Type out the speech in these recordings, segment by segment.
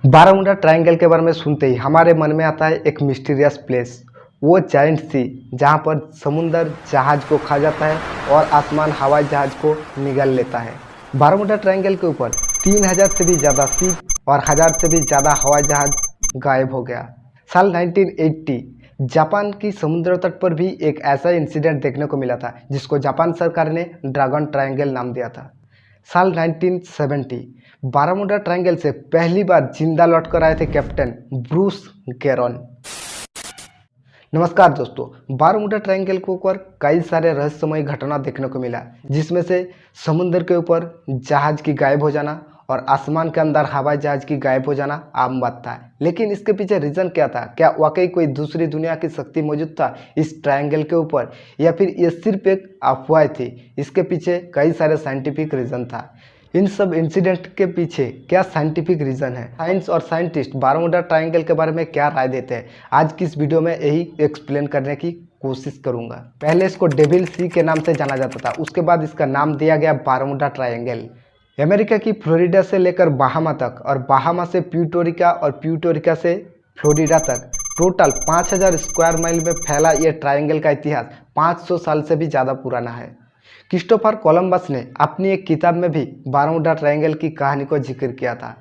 Baramunda triangle के बारे में सुनते ही हमारे मन में आता है एक मिस्टीरियस प्लेस, वो जायंट सी जहाँ पर समुंदर जहाज को खा जाता है और आसमान हवाई जहाज को निगल लेता है। बारामुंडा ट्रायंगल के ऊपर 3000 से भी ज़्यादा शिप और 1000 से भी ज़्यादा हवाई जहाज गायब हो गया। साल 1980 जापान की समुद्र तट पर भी एक ऐसा इंसिडेंट देखने को मिला था जिसको जापान सरकार ने ड्रैगन ट्रायंगल नाम दिया था। साल 1970 बारामुंडा ट्रायंगल से पहली बार जिंदा लौटकर आए थे कैप्टन ब्रूस गैरोन। नमस्कार दोस्तों, बारामुंडा ट्रायंगल के ऊपर कई सारे रहस्यमय घटना देखने को मिला, जिसमें से समुद्र के ऊपर जहाज की गायब हो जाना और आसमान के अंदर हवाई जहाज की गायब हो जाना आम बात था। लेकिन इसके पीछे रीज़न क्या था? क्या वाकई कोई दूसरी दुनिया की शक्ति मौजूद था इस ट्रायंगल के ऊपर, या फिर ये सिर्फ एक अफवाह थी? इसके पीछे कई सारे साइंटिफिक रीज़न था। इन सब इंसिडेंट के पीछे क्या साइंटिफिक रीज़न है? साइंस और साइंटिस्ट बारामुंडा ट्रायंगल के बारे में क्या राय देते हैं, आज की इस वीडियो में यही एक्सप्लेन करने की कोशिश करूंगा। पहले इसको डेविल सी के नाम से जाना जाता था, उसके बाद इसका नाम दिया गया बारामुंडा ट्रायंगल। अमेरिका की फ्लोरिडा से लेकर बाहामा तक और बाहामा से प्यूर्टो और प्यूर्टो से फ्लोरिडा तक टोटल 5000 स्क्वायर माइल में फैला ये ट्रायंगल का इतिहास 500 साल से भी ज़्यादा पुराना है। क्रिस्टोफर कोलंबस ने अपनी एक किताब में भी बारामुंडा ट्रायंगल की कहानी को जिक्र किया था।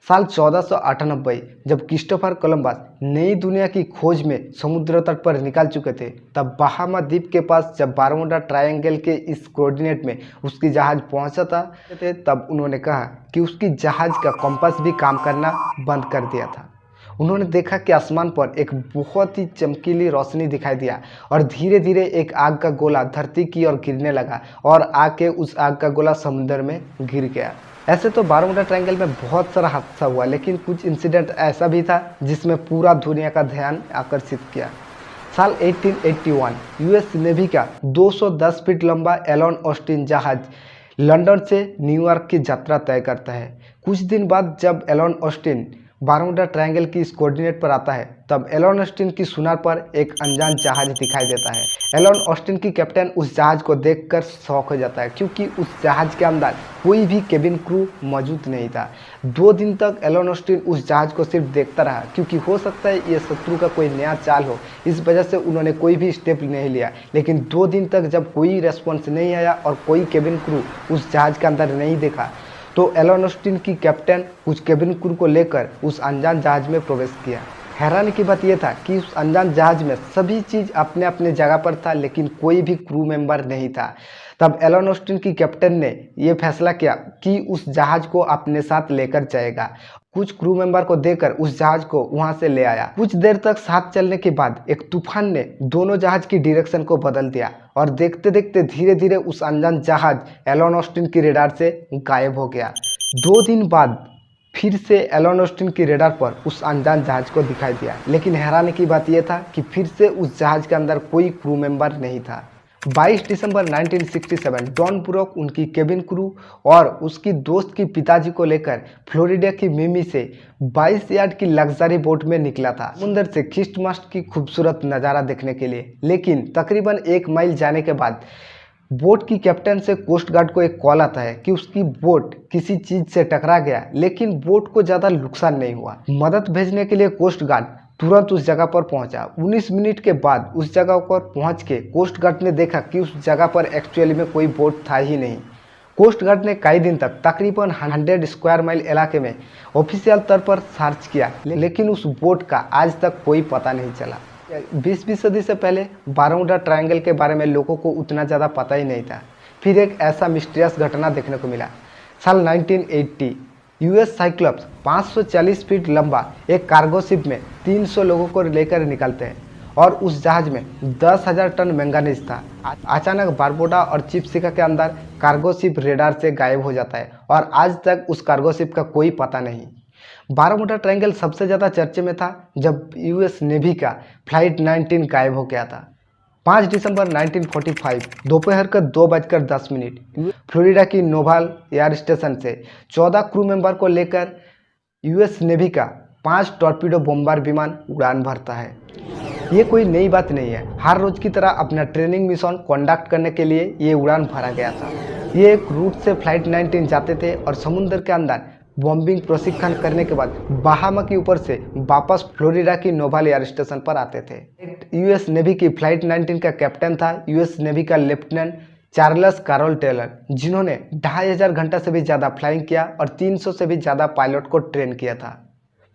साल 1498 जब क्रिस्टोफर कोलंबस नई दुनिया की खोज में समुद्र तट पर निकल चुके थे, तब बाहामा द्वीप के पास जब बारामुंडा ट्रायंगल के इस कोऑर्डिनेट में उसकी जहाज पहुंचा था, तब उन्होंने कहा कि उसकी जहाज का कंपास भी काम करना बंद कर दिया था। उन्होंने देखा कि आसमान पर एक बहुत ही चमकीली रोशनी दिखाई दिया और धीरे धीरे एक आग का गोला धरती की ओर गिरने लगा और आके उस आग का गोला समुद्र में गिर गया। ऐसे तो बारामुंडा ट्रायंगल में बहुत सारा हादसा हुआ, लेकिन कुछ इंसिडेंट ऐसा भी था जिसमें पूरा दुनिया का ध्यान आकर्षित किया। साल 1881 यूएस नेवी का 210 फीट लंबा एलन ऑस्टिन जहाज लंदन से न्यूयॉर्क की यात्रा तय करता है। कुछ दिन बाद जब एलन ऑस्टिन बारामुंडा ट्रायंगल की इस कोऑर्डिनेट पर आता है, तब एलन ऑस्टिन की सुनार पर एक अनजान जहाज दिखाई देता है। एलन ऑस्टिन की कैप्टन उस जहाज को देखकर शॉक हो जाता है, क्योंकि उस जहाज के अंदर कोई भी केबिन क्रू मौजूद नहीं था। 2 दिन तक एलन ऑस्टिन उस जहाज को सिर्फ देखता रहा, क्योंकि हो सकता है ये शत्रु का कोई नया चाल हो, इस वजह से उन्होंने कोई भी स्टेप नहीं लिया। लेकिन 2 दिन तक जब कोई रेस्पॉन्स नहीं आया और कोई केबिन क्रू उस जहाज के अंदर नहीं देखा, तो एलन ऑस्टिन की कैप्टन कुछ केबिन क्रू को लेकर उस अनजान जहाज में प्रवेश किया। हैरानी की बात यह था कि उस अनजान जहाज में सभी चीज़ अपने अपने जगह पर था, लेकिन कोई भी क्रू मेंबर नहीं था। तब एलन ऑस्टिन की कैप्टन ने यह फैसला किया कि उस जहाज को अपने साथ लेकर जाएगा। कुछ क्रू मेंबर को देकर उस जहाज को वहां से ले आया। कुछ देर तक साथ चलने के बाद एक तूफान ने दोनों जहाज की डायरेक्शन को बदल दिया और देखते देखते धीरे धीरे उस अनजान जहाज एलन ऑस्टिन की रेडार से गायब हो गया। 2 दिन बाद फिर से एलन ऑस्टिन की रेडार पर उस अनजान जहाज को दिखाई दिया, लेकिन हैरानी की बात यह था कि फिर से उस जहाज के अंदर कोई क्रू मेंबर नहीं था। 22 दिसंबर 1967 डॉन ब्रोक उनकी केबिन क्रू और उसकी दोस्त की पिताजी को लेकर फ्लोरिडा की मिमी से 22 यार्ड की लग्जरी बोट में निकला था समुद्र से क्रिस्टमास की खूबसूरत नज़ारा देखने के लिए। लेकिन तकरीबन 1 माइल जाने के बाद बोट की कैप्टन से कोस्ट गार्ड को एक कॉल आता है कि उसकी बोट किसी चीज़ से टकरा गया, लेकिन बोट को ज़्यादा नुकसान नहीं हुआ। मदद भेजने के लिए कोस्ट गार्ड तुरंत उस जगह पर पहुंचा। 19 मिनट के बाद उस जगह पर पहुंच के कोस्ट गार्ड ने देखा कि उस जगह पर एक्चुअली में कोई बोट था ही नहीं। कोस्ट गार्ड ने कई दिन तक तकरीबन 100 स्क्वायर माइल इलाके में ऑफिशियल तौर पर सर्च किया, लेकिन उस बोट का आज तक कोई पता नहीं चला। 20वीं सदी से पहले बारामुंडा ट्रायंगल के बारे में लोगों को उतना ज़्यादा पता ही नहीं था। फिर एक ऐसा मिस्टीरियस घटना देखने को मिला। साल 1980 यूएस साइक्लोप्स 540 फीट लंबा एक कार्गो शिप में 300 लोगों को लेकर निकलते हैं और उस जहाज में 10,000 टन मैंगनीज था। अचानक बारबुडा और चिपसिका के अंदर कार्गो शिप रेडार से गायब हो जाता है और आज तक उस कार्गो शिप का कोई पता नहीं। बारामुंडा ट्रायंगल सबसे ज़्यादा चर्चे में था जब यूएस नेवी का फ्लाइट 19 गायब हो गया था। 5 दिसंबर 1945 दोपहर का 2:10 फ्लोरिडा की नोवाल एयर स्टेशन से 14 क्रू मेंबर को लेकर यूएस नेवी का 5 टॉर्पीडो बम्बार विमान उड़ान भरता है। ये कोई नई बात नहीं है, हर रोज की तरह अपना ट्रेनिंग मिशन कंडक्ट करने के लिए ये उड़ान भरा गया था। ये एक रूट से फ्लाइट 19 जाते थे और समुद्र के अंदर बॉम्बिंग प्रशिक्षण करने के बाद बहामा के ऊपर से वापस फ्लोरिडा की नोवाल एयर स्टेशन पर आते थे। यूएस नेवी की फ्लाइट 19 का कैप्टन था यूएस नेवी का लेफ्टिनेंट चार्ल्स कार्रोल टेलर, जिन्होंने 2500 घंटा से भी ज़्यादा फ्लाइंग किया और 300 से भी ज़्यादा पायलट को ट्रेन किया था।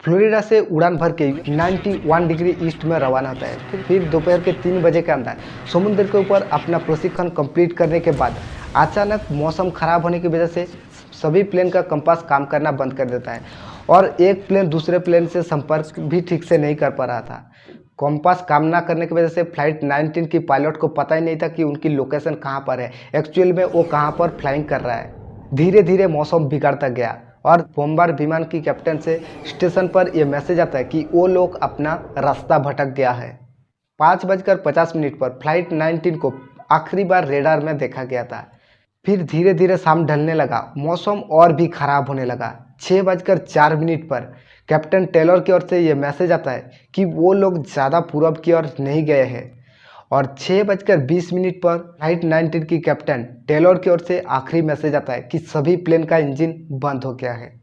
फ्लोरिडा से उड़ान भर के 91 डिग्री ईस्ट में रवाना होता है। फिर दोपहर के 3 बजे के अंदर समुद्र के ऊपर अपना प्रशिक्षण कंप्लीट करने के बाद अचानक मौसम खराब होने की वजह से सभी प्लेन का कंपास काम करना बंद कर देता है और एक प्लेन दूसरे प्लेन से संपर्क भी ठीक से नहीं कर पा रहा था। कंपास काम ना करने की वजह से फ्लाइट 19 की पायलट को पता ही नहीं था कि उनकी लोकेशन कहाँ पर है, एक्चुअल में वो कहाँ पर फ्लाइंग कर रहा है। धीरे धीरे मौसम बिगड़ता गया और बॉम्बर विमान की कैप्टन से स्टेशन पर यह मैसेज आता है कि वो लोग अपना रास्ता भटक गया है। 5:50 पर फ्लाइट 19 को आखिरी बार रेडार में देखा गया था। फिर धीरे धीरे शाम ढलने लगा, मौसम और भी खराब होने लगा। 6:04 पर कैप्टन टेलर की ओर से यह मैसेज आता है कि वो लोग ज़्यादा पूरब की ओर नहीं गए हैं और 6:20 पर फ्लाइट 19 की कैप्टन टेलर की ओर से आखिरी मैसेज आता है कि सभी प्लेन का इंजन बंद हो गया है।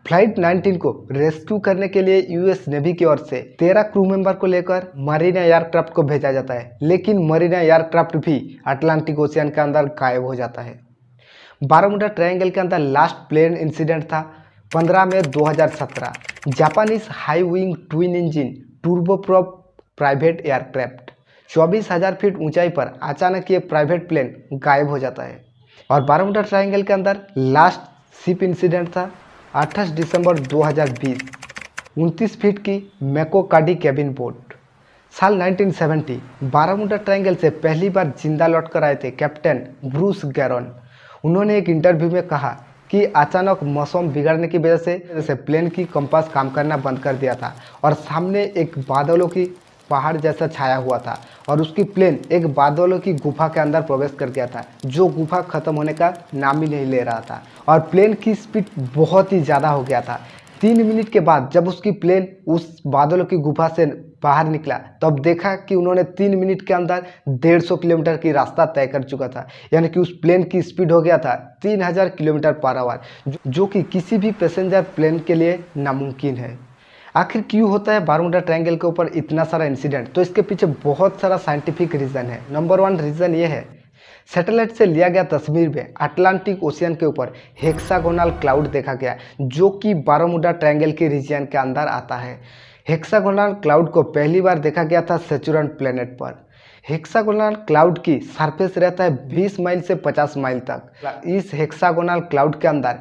फ्लाइट 19 को रेस्क्यू करने के लिए यूएस नेवी की ओर से 13 क्रू मेंबर को लेकर मरीना एयरक्राफ्ट को भेजा जाता है, लेकिन मरीना एयरक्राफ्ट भी अटलांटिक ओशियन के अंदर गायब हो जाता है। बारमूडा ट्रायंगल के अंदर लास्ट प्लेन इंसिडेंट था 15 मई 2017। Japanese high wing twin engine turboprop private aircraft 24,000 feet ऊंचाई पर अचानक ये प्राइवेट प्लेन गायब हो जाता है। और बारमूडा ट्रायंगल के अंदर लास्ट शिप इंसिडेंट था 28 दिसंबर 2020। 29 फीट की मैकोकाडी कैबिन बोट। साल 1970 बारमूडा ट्रायंगल से पहली बार जिंदा लौटकर आए थे कैप्टन ब्रूस गैरोन। उन्होंने एक इंटरव्यू में कहा कि अचानक मौसम बिगड़ने की वजह से प्लेन की कंपास काम करना बंद कर दिया था और सामने एक बादलों की पहाड़ जैसा छाया हुआ था और उसकी प्लेन एक बादलों की गुफा के अंदर प्रवेश कर गया था, जो गुफा खत्म होने का नाम ही नहीं ले रहा था और प्लेन की स्पीड बहुत ही ज़्यादा हो गया था। 3 मिनट के बाद जब उसकी प्लेन उस बादलों की गुफा से बाहर निकला तब देखा कि उन्होंने 3 मिनट के अंदर 150 किलोमीटर की रास्ता तय कर चुका था, यानी कि उस प्लेन की स्पीड हो गया था 3000 किलोमीटर पर आवर, जो कि किसी भी पैसेंजर प्लेन के लिए नामुमकिन है। आखिर क्यों होता है बारमूडा ट्रायंगल के ऊपर इतना सारा इंसिडेंट? तो इसके पीछे बहुत सारा साइंटिफिक रीज़न है। नंबर 1 रीज़न ये है, सैटेलाइट से लिया गया तस्वीर में अटलांटिक ओशियन के ऊपर हेक्सागोनल क्लाउड देखा गया, जो कि बारमूडा ट्रायंगल के रीजन के अंदर आता है। हेक्सागोनल क्लाउड को पहली बार देखा गया था सेचुरन प्लेनेट पर। हेक्सागोनल क्लाउड की सरफेस रहता है 20 माइल से 50 माइल तक। इस हेक्सागोनल क्लाउड के अंदर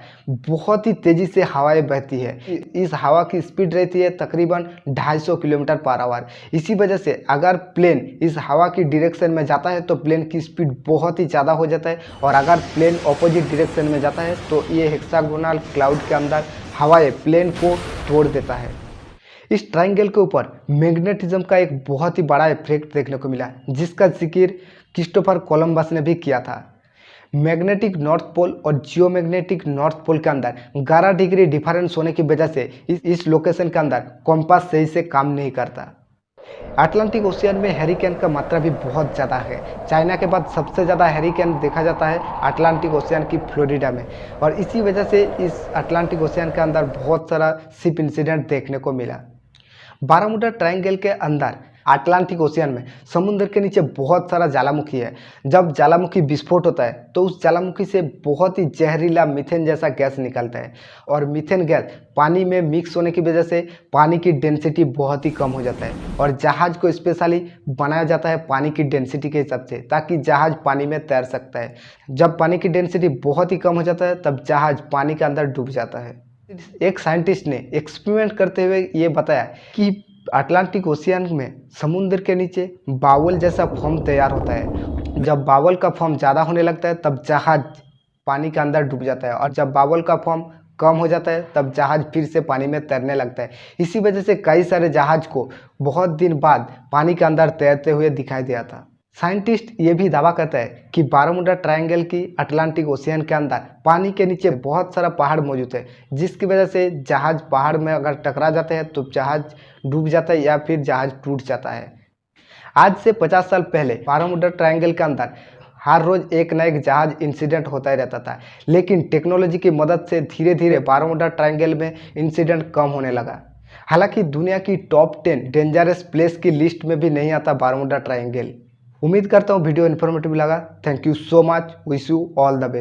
बहुत ही तेज़ी से हवाएं बहती है। इस हवा की स्पीड रहती है तकरीबन 250 किलोमीटर पर आवर। इसी वजह से अगर प्लेन इस हवा की डायरेक्शन में जाता है तो प्लेन की स्पीड बहुत ही ज़्यादा हो जाता है और अगर प्लेन ऑपोजिट डायरेक्शन में जाता है तो ये हेक्सागोनल क्लाउड के अंदर हवाएं प्लेन को तोड़ देता है। इस ट्रायंगल के ऊपर मैग्नेटिज्म का एक बहुत ही बड़ा इफेक्ट देखने को मिला, जिसका जिक्र क्रिस्टोफर कोलंबस ने भी किया था। मैग्नेटिक नॉर्थ पोल और जियोमैग्नेटिक नॉर्थ पोल के अंदर 11 डिग्री डिफरेंस होने की वजह से इस लोकेशन के अंदर कॉम्पास सही से काम नहीं करता। अटलांटिक ओशियन में हैरिकेन का मात्रा भी बहुत ज़्यादा है। चाइना के बाद सबसे ज़्यादा हैरिकेन देखा जाता है अटलांटिक ओशियन की फ्लोरिडा में, और इसी वजह से इस अटलांटिक ओशियन के अंदर बहुत सारा शिप इंसिडेंट देखने को मिला। बारमूडा ट्रायंगल के अंदर अटलांटिक ओशियन में समुद्र के नीचे बहुत सारा ज्वालामुखी है। जब ज्वालामुखी विस्फोट होता है तो उस ज्वालामुखी से बहुत ही जहरीला मीथेन जैसा गैस निकलता है और मीथेन गैस पानी में मिक्स होने की वजह से पानी की डेंसिटी बहुत ही कम हो जाता है और जहाज़ को स्पेशली बनाया जाता है पानी की डेंसिटी के हिसाब से, ताकि जहाज़ पानी में तैर सकता है। जब पानी की डेंसिटी बहुत ही कम हो जाता है तब जहाज़ पानी के अंदर डूब जाता है। एक साइंटिस्ट ने एक्सपेरिमेंट करते हुए ये बताया कि अटलांटिक ओशियन में समुद्र के नीचे बावल जैसा फॉर्म तैयार होता है। जब बावल का फॉर्म ज़्यादा होने लगता है तब जहाज़ पानी के अंदर डूब जाता है, और जब बावल का फॉर्म कम हो जाता है तब जहाज़ फिर से पानी में तैरने लगता है। इसी वजह से कई सारे जहाज़ को बहुत दिन बाद पानी के अंदर तैरते हुए दिखाई दिया था। साइंटिस्ट ये भी दावा करता है कि बारमूडा ट्रायंगल की अटलांटिक ओशियन के अंदर पानी के नीचे बहुत सारा पहाड़ मौजूद है, जिसकी वजह से जहाज़ पहाड़ में अगर टकरा जाते हैं तो जहाज़ डूब जाता है या फिर जहाज़ टूट जाता है। आज से 50 साल पहले बारमूडा ट्रायंगल के अंदर हर रोज़ एक ना एक जहाज इंसिडेंट होता ही रहता था, लेकिन टेक्नोलॉजी की मदद से धीरे धीरे बारमूडा ट्रायंगल में इंसिडेंट कम होने लगा। हालांकि दुनिया की टॉप 10 डेंजरस प्लेस की लिस्ट में भी नहीं आता बारमूडा ट्रायंगल। उम्मीद करता हूँ वीडियो इन्फॉर्मेटिव लगा। Thank you so much. Wish you all the best.